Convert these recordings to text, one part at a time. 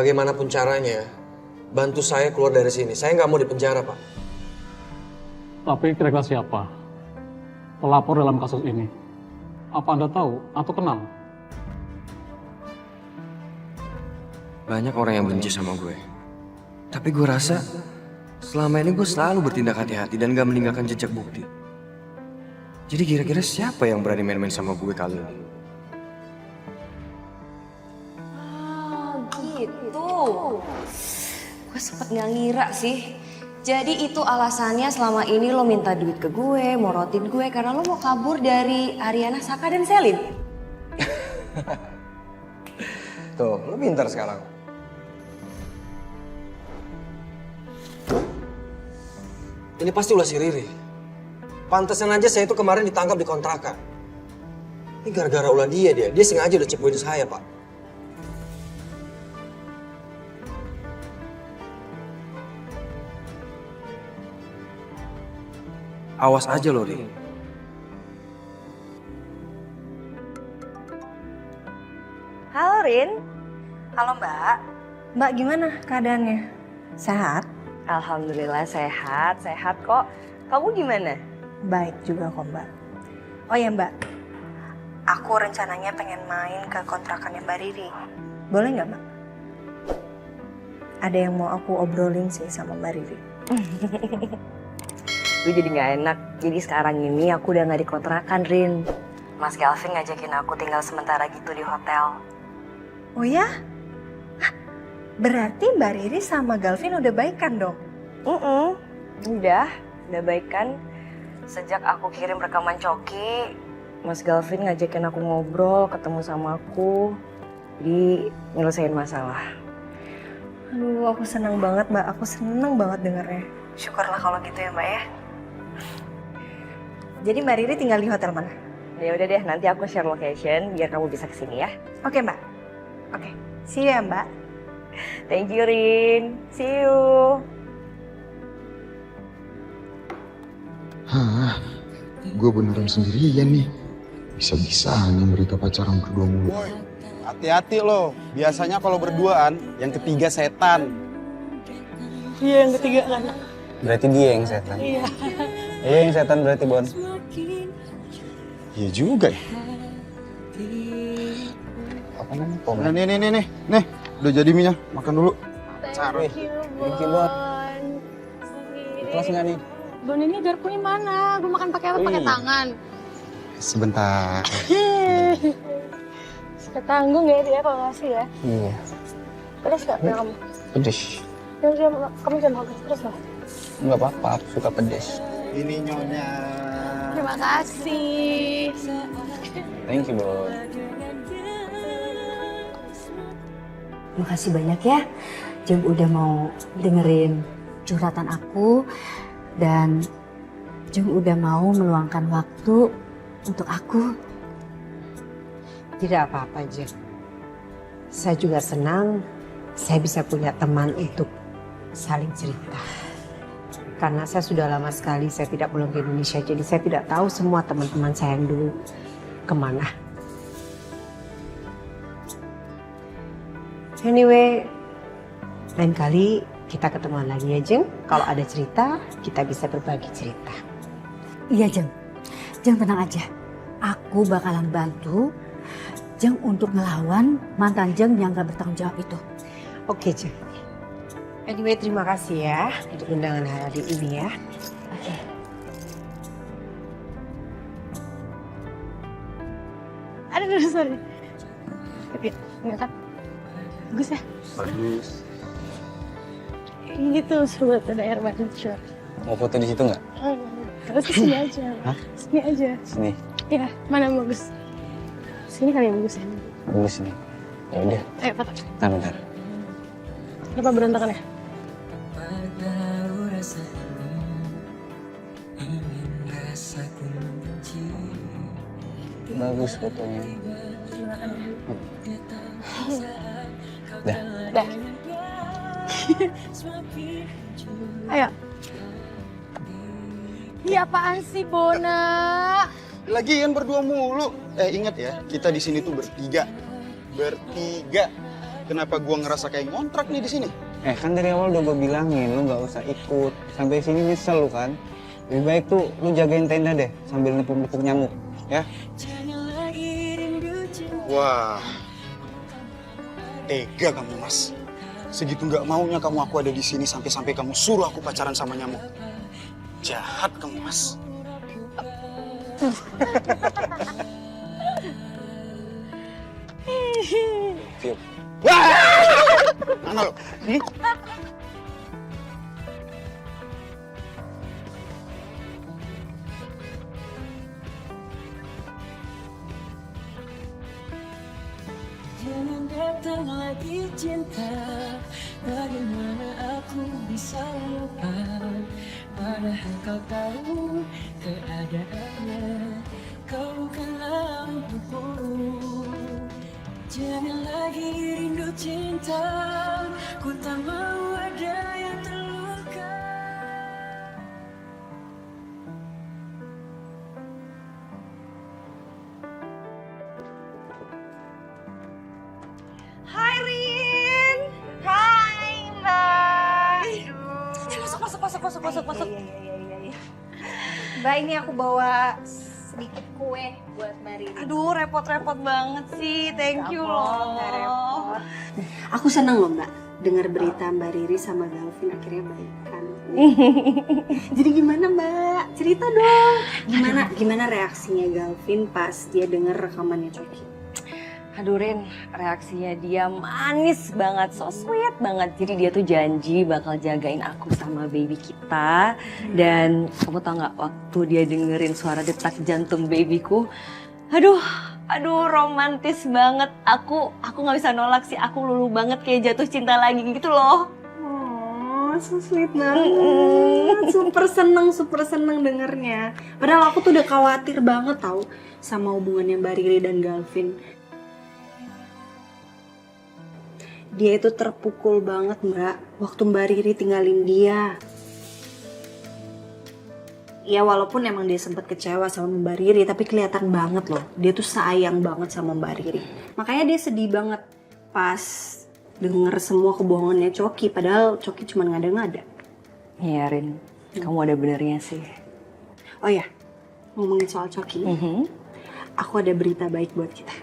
bagaimanapun caranya, bantu saya keluar dari sini. Saya nggak mau di penjara, Pak. Tapi kira-kira siapa pelapor dalam kasus ini? Apa Anda tahu atau kenal? Banyak orang yang benci sama gue. Tapi gue rasa selama ini gue selalu bertindak hati-hati dan gak meninggalkan jejak bukti. Jadi kira-kira siapa yang berani main-main sama gue kali ini? Gitu. Gue sempet gak ngira sih. Jadi itu alasannya selama ini lo minta duit ke gue, morotin gue karena lo mau kabur dari Ariana, Saka, dan Selin. Tuh, lo pintar sekarang. Ini pasti ulah si Riri. Pantesan aja saya itu kemarin ditangkap di kontrakan. Ini gara-gara ulah dia. Dia sengaja udah cepuin saya, Pak. Awas aja loh, Ri. Halo Rin. Halo Mbak, Mbak gimana keadaannya? Sehat? Alhamdulillah sehat kok. Kamu gimana? Baik juga kok Mbak. Oh ya Mbak, aku rencananya pengen main ke kontrakannya Mbak Riri. Boleh nggak Mbak? Ada yang mau aku obrolin sih sama Mbak Riri. Gue jadi gak enak. Jadi sekarang ini aku udah gak di kontrakan, Rin. Mas Galvin ngajakin aku tinggal sementara gitu di hotel. Oh ya? Hah, berarti Mbak Riri sama Galvin udah baikan dong? Udah baikan. Sejak aku kirim rekaman Coki, Mas Galvin ngajakin aku ngobrol, ketemu sama aku. Jadi nyelesain masalah. Aduh, aku senang banget Mbak. Aku senang banget dengarnya. Syukurlah kalau gitu ya Mbak ya. Jadi Mbak Riri tinggal di hotel mana? Ya udah deh, nanti aku share location biar kamu bisa kesini ya. Oke Mbak. Oke, see you ya Mbak. Thank you, Rin. See you. Hah, gue beneran sendirian nih. Bisa-bisanya mereka pacaran berdua mulu. Boy, hati-hati loh. Biasanya kalau berduaan, yang ketiga setan. Iya, yang ketiga kan. Berarti dia yang setan. Iya. Iya yang setan berarti, Bon. Iya juga ya. Apa namanya? Nah, nih. Udah jadi minyak. Makan dulu. Thank you, Bon. Kelas nggak nih? Bon, ini garpunya mana? Gue makan pakai apa? Pakai tangan. Sebentar. Suka tanggung ya dia kalau ngasih ya. Iya. Pedas gak ya kamu? Pedes. Kamu jangan makan pedas loh. Nggak apa-apa, aku suka pedes. Ini nyonya. Terima kasih. Thank you, Bon. Makasih banyak ya, Jeng udah mau dengerin curhatan aku dan Jeng udah mau meluangkan waktu untuk aku. Tidak apa-apa, Jeng. Saya juga senang saya bisa punya teman untuk saling cerita. Karena saya sudah lama sekali saya tidak pulang ke Indonesia, jadi saya tidak tahu semua teman-teman saya yang dulu kemana. Anyway, lain kali kita ketemuan lagi ya, Jeng. Kalau ada cerita, kita bisa berbagi cerita. Iya Jeng, Jeng tenang aja. Aku bakalan bantu Jeng untuk ngelawan mantan Jeng yang gak bertanggung jawab itu. Oke, Jeng. Anyway, terima kasih ya untuk undangan hari ini ya. Oke. Aduh, sorry. Oke, enggak kan? Bagus ya? Bagus. Gitu, sobat ada air mancur. Mau foto di situ nggak? Terus sini aja. Hah? Sini aja. Sini. Ya, mana yang bagus? Sini kali yang bagus ya. Bagus nih. Ya udah. Ayo foto. Bentar. Kenapa berantakan ya? Bagus fotonya. Dah. Dah. Ayo. Iya apaan sih, Bona? Lagian berdua mulu. Ingat ya, kita di sini tuh bertiga. Bertiga. Kenapa gua ngerasa kayak ngontrak nih di sini? Kan dari awal udah gue bilangin, lu gak usah ikut. Sampai sini nyesel lu kan. Lebih baik tuh lu jagain tenda deh sambil nepuk-nepuk nyamuk, ya? Wah, tega kamu Mas. Segitu nggak maunya kamu aku ada di sini sampai kamu suruh aku pacaran sama nyamuk. Jahat kamu Mas. Yuk. Wah! Mana lo? Jangan datang lagi cinta, bagaimana aku bisa lupa, padahal kau tahu keadaannya, kau bukanlah untukku. Jangan lagi rindu cinta, ku tak mau ada yang terluka. Hai Rin. Hai Mbak. Masuk. Iya. Mbak, ini aku bawa sedikit kue buat Mbak Rini. Aduh, repot-repot banget sih. Thank you loh. Nggak repot. Aku seneng loh Mbak, dengar berita Mbak Riri sama Galvin akhirnya baikan. Jadi gimana Mbak? Cerita dong. Gimana reaksinya Galvin pas dia dengar rekamannya Coki? Aduh Rin, reaksinya dia manis banget, so sweet banget. Jadi dia tuh janji bakal jagain aku sama baby kita. Dan kamu tau gak waktu dia dengerin suara detak jantung babyku, aduh romantis banget. Aku gak bisa nolak sih, aku lulu banget kayak jatuh cinta lagi gitu loh. Oh, so sweet banget. Super seneng dengernya. Padahal aku tuh udah khawatir banget tau sama hubungannya Mbak Riri dan Galvin. Dia itu terpukul banget Mbak, waktu Mbak Riri tinggalin dia. Ya walaupun emang dia sempat kecewa sama Mbak Riri, tapi kelihatan banget loh, dia tuh sayang banget sama Mbak Riri. Makanya dia sedih banget pas denger semua kebohongannya Coki, padahal Coki cuma ngada-ngada. Iya Rin, kamu ada benernya sih. Oh ya, ngomongin soal Coki, aku ada berita baik buat kita.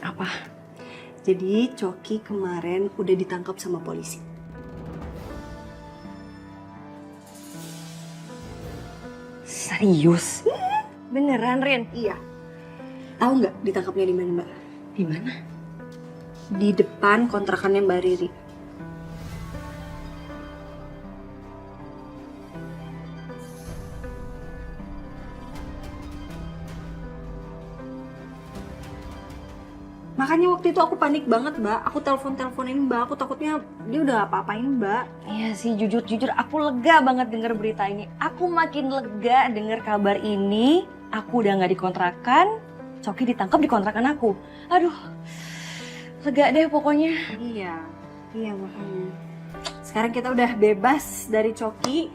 Apa? Jadi Coki kemarin udah ditangkap sama polisi. Serius? Beneran Rin? Iya. Tahu nggak ditangkapnya di mana Mbak? Di mana? Di depan kontrakannya Mbak Riri. Makanya waktu itu aku panik banget Mbak, aku teleponin Mbak, aku takutnya dia udah apa-apain Mbak. Iya sih, jujur aku lega banget denger berita ini. Aku makin lega denger kabar ini. Aku udah gak dikontrakan, Coki ditangkap di kontrakan aku. Aduh, lega deh pokoknya. Iya makanya. Sekarang kita udah bebas dari Coki.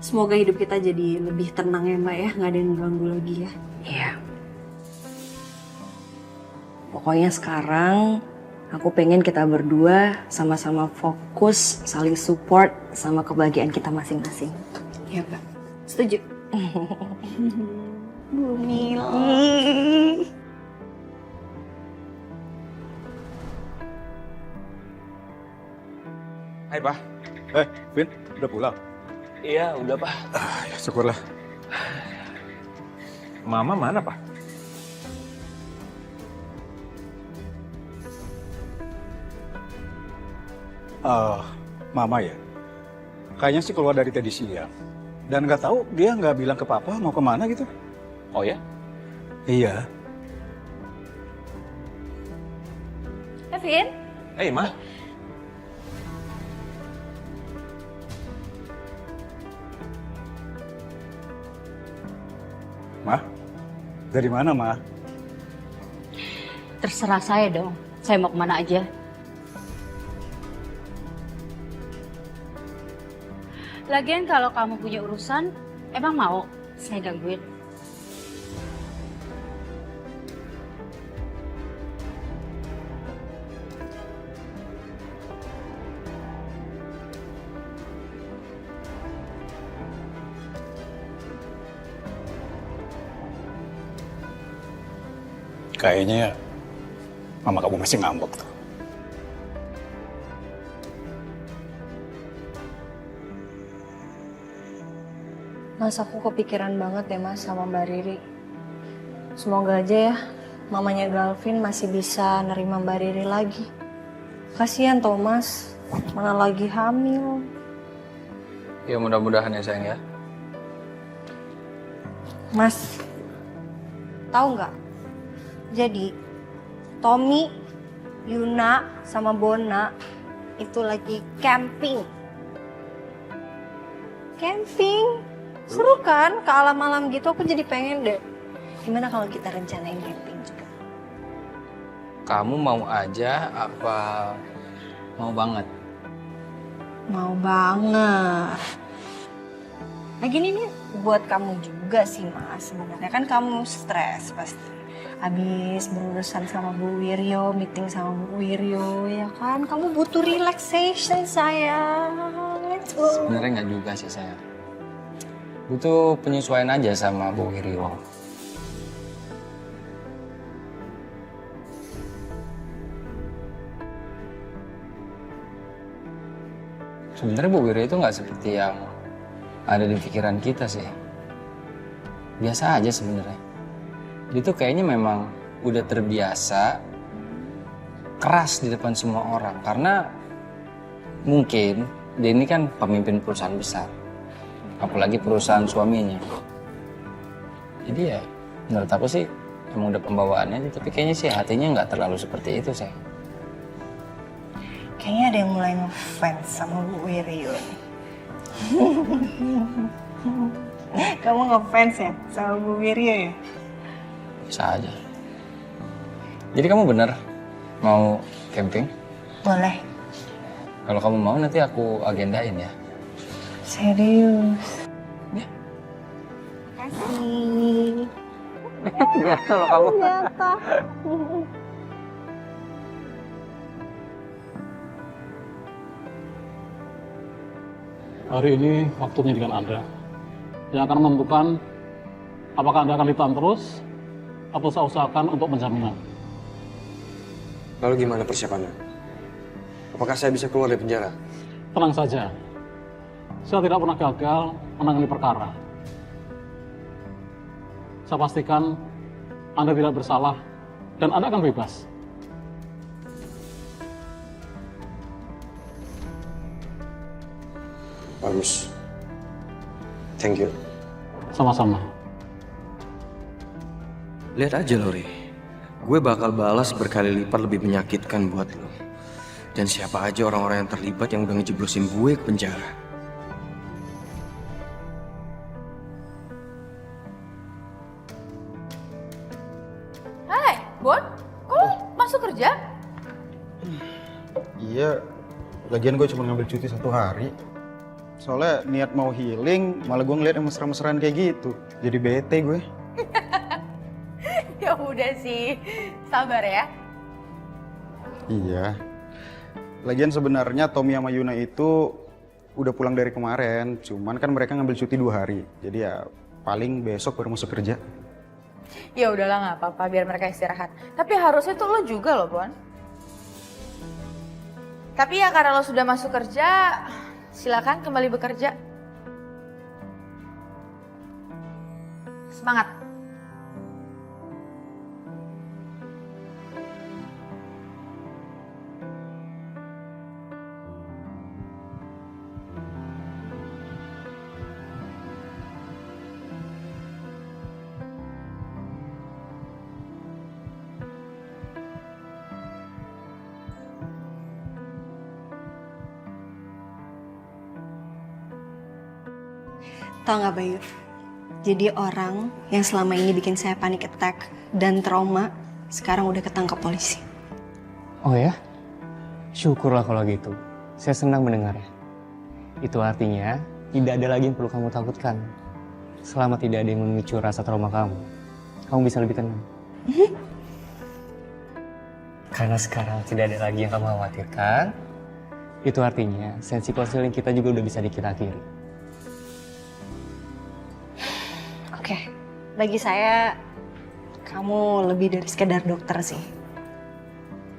Semoga hidup kita jadi lebih tenang ya Mbak ya, gak ada yang ganggu lagi ya. Iya. Pokoknya sekarang aku pengen kita berdua sama-sama fokus, saling support sama kebahagiaan kita masing-masing. Iya Mbak, setuju. Bumi. Hai Pak. Vin, udah pulang? Iya, udah Pak. Ya syukurlah. Mama mana Pak? Mama ya. Kayaknya sih keluar dari tadi siang. Dan nggak tahu dia nggak bilang ke Papa mau kemana gitu. Oh ya? Iya. Vin? Ma. Ma? Dari mana, Ma? Terserah saya dong, saya mau kemana aja. Lagian kalau kamu punya urusan, emang mau saya gangguin? Kayaknya mama kamu masih ngambek tuh. Mas, aku kepikiran banget deh Mas sama Mbak Riri. Semoga aja ya mamanya Galvin masih bisa nerima Mbak Riri lagi. Kasihan Thomas, mana lagi hamil. Ya mudah-mudahan ya sayang ya. Mas, tahu nggak? Jadi Tommy, Yuna, sama Bona itu lagi camping. Camping? Seru kan? Ke alam-alam gitu aku jadi pengen deh. Gimana kalau kita rencanain camping juga? Kamu mau aja apa mau banget? Mau banget. Lagi ini buat kamu juga sih Mas. Sebenarnya kan kamu stres pasti. Habis berurusan sama Bu Wiryo, meeting sama Bu Wiryo, ya kan? Kamu butuh relaxation sayang. Let's go. Sebenarnya nggak juga sih sayang. Butuh penyesuaian aja sama Bu Wiryo. Sebenarnya Bu Wiryo itu nggak seperti yang ada di pikiran kita sih. Biasa aja sebenarnya. Dia tuh kayaknya memang udah terbiasa keras di depan semua orang. Karena mungkin dia ini kan pemimpin perusahaan besar. Apalagi perusahaan suaminya. Jadi ya menurut aku sih emang udah pembawaannya aja. Tapi kayaknya sih hatinya nggak terlalu seperti itu sih. Kayaknya ada yang mulai ngefans sama Bu Wiryo. Kamu ngefans ya sama Bu Wiryo ya? Bisa aja. Jadi kamu bener mau camping? Boleh. Kalau kamu mau nanti aku agendain ya. Serius? Ya. Kasih. Jatuh loh kamu. Jatuh. Hari ini waktunya dengan Anda. Yang akan menentukan apakah Anda akan ditahan terus atau saya usahakan untuk penjaminan. Lalu gimana persiapannya? Apakah saya bisa keluar dari penjara? Tenang saja. Saya tidak pernah gagal menangani perkara. Saya pastikan Anda tidak bersalah dan Anda akan bebas. Bagus. Thank you. Sama-sama. Lihat aja Lori. Gue bakal balas berkali lipat lebih menyakitkan buat lo. Dan siapa aja orang-orang yang terlibat yang udah ngejeblosin gue ke penjara. Hai, Bon. Kok lo masuk kerja? Iya, lagian gue cuma ngambil cuti 1 hari. Soalnya niat mau healing, malah gue ngeliat yang mesra-mesraan kayak gitu. Jadi bete gue. Ya udah sih, sabar ya. Iya. Lagian sebenarnya Tommy sama Yuna itu udah pulang dari kemarin. Cuman kan mereka ngambil cuti 2 hari. Jadi ya paling besok baru masuk kerja. Ya udahlah nggak apa-apa, biar mereka istirahat. Tapi harusnya tuh lo juga loh, Bon. Tapi ya karena lo sudah masuk kerja, silakan kembali bekerja. Semangat. Tahu nggak Bayu? Jadi orang yang selama ini bikin saya panic attack dan trauma, sekarang udah ketangkap polisi. Oh ya? Syukurlah kalau gitu. Saya senang mendengarnya. Itu artinya tidak ada lagi yang perlu kamu takutkan. Selama tidak ada yang memicu rasa trauma kamu bisa lebih tenang. Karena sekarang tidak ada lagi yang kamu khawatirkan, itu artinya sesi konseling kita juga udah bisa dikira-kira. Oke, bagi saya kamu lebih dari sekedar dokter sih.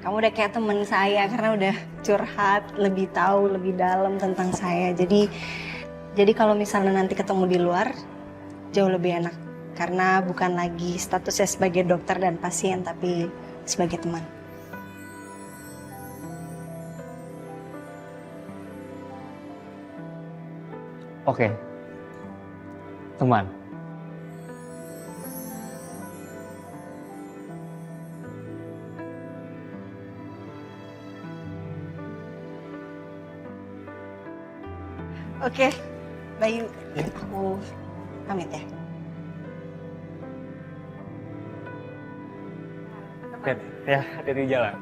Kamu udah kayak temen saya karena udah curhat, lebih tahu lebih dalam tentang saya. Jadi kalau misalnya nanti ketemu di luar, jauh lebih enak. Karena bukan lagi statusnya sebagai dokter dan pasien, tapi sebagai teman. Oke. Teman. Oke, Bayu, aku pamit ya. Oke, ya hati-hati di jalan.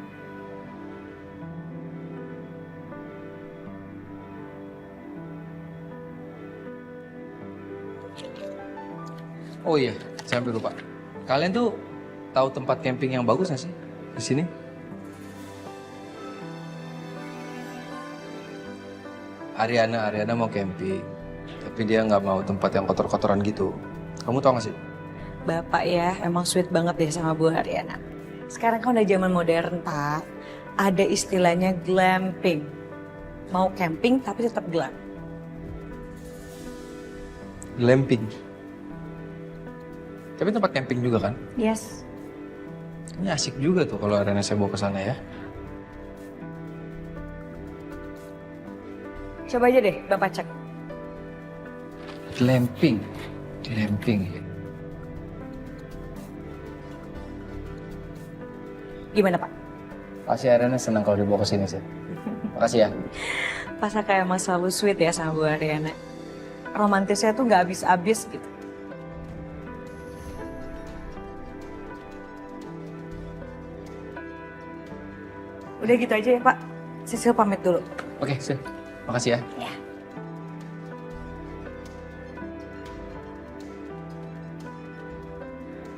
Oh iya, saya hampir lupa. Kalian tuh tahu tempat camping yang bagus nggak sih di sini? Ariana mau camping, tapi dia nggak mau tempat yang kotor-kotoran gitu. Kamu tau gak sih? Bapak ya, emang sweet banget deh sama Bu Ariana. Sekarang kan udah zaman modern, Pak. Ada istilahnya glamping. Mau camping tapi tetap glam. Glamping. Tapi tempat camping juga kan? Yes. Ini asik juga tuh kalau Ariana saya bawa ke sana ya. Coba aja deh, Bapak cek. Glamping. Gimana, Pak? Pasti Ariana senang kalau dibawa ke sini sih. Makasih ya. Pasnya kayak emang selalu sweet ya sama Bu Ariana. Romantisnya tuh nggak habis-habis gitu. Udah gitu aja ya, Pak. Sisil pamit dulu. Oke, sih. Makasih ya. Ya.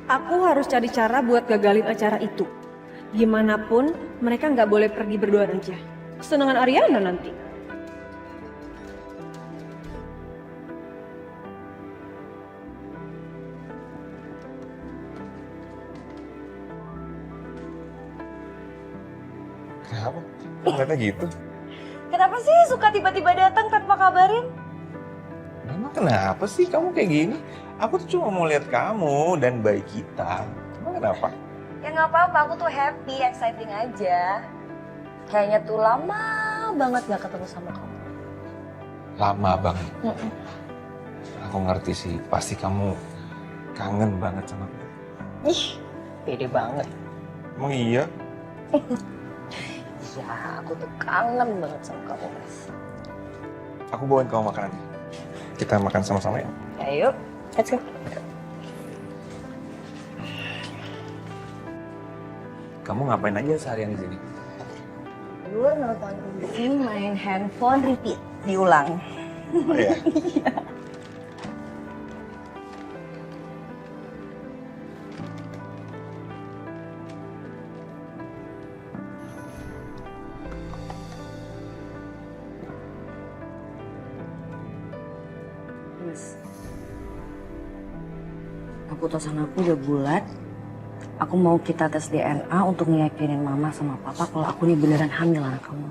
Aku harus cari cara buat gagalin acara itu. Gimana pun, mereka nggak boleh pergi berdua aja. Kesenangan Ariana nanti. Kenapa? Ternyata gitu. Kenapa sih suka tiba-tiba datang tanpa kabarin? Emang kenapa sih kamu kayak gini? Aku tuh cuma mau lihat kamu dan bayi kita. Emang kenapa? Ya nggak apa-apa, aku tuh happy, exciting aja. Kayaknya tuh lama banget nggak ketemu sama kamu. Lama banget. Aku ngerti sih, pasti kamu kangen banget sama aku. Ih, pede banget. Emang iya? Ya, aku tuh kangen banget sama kamu, Mas. Aku bawain kamu makanan. Kita makan sama-sama ya? Ayo, let's go. Kamu ngapain aja seharian di sini? Gue nonton TV, main handphone, repeat, diulang. Oh ya? Mas, keputusan aku udah bulat. Aku mau kita tes DNA untuk ngeyakinin mama sama papa kalau aku nih beneran hamil anak kamu.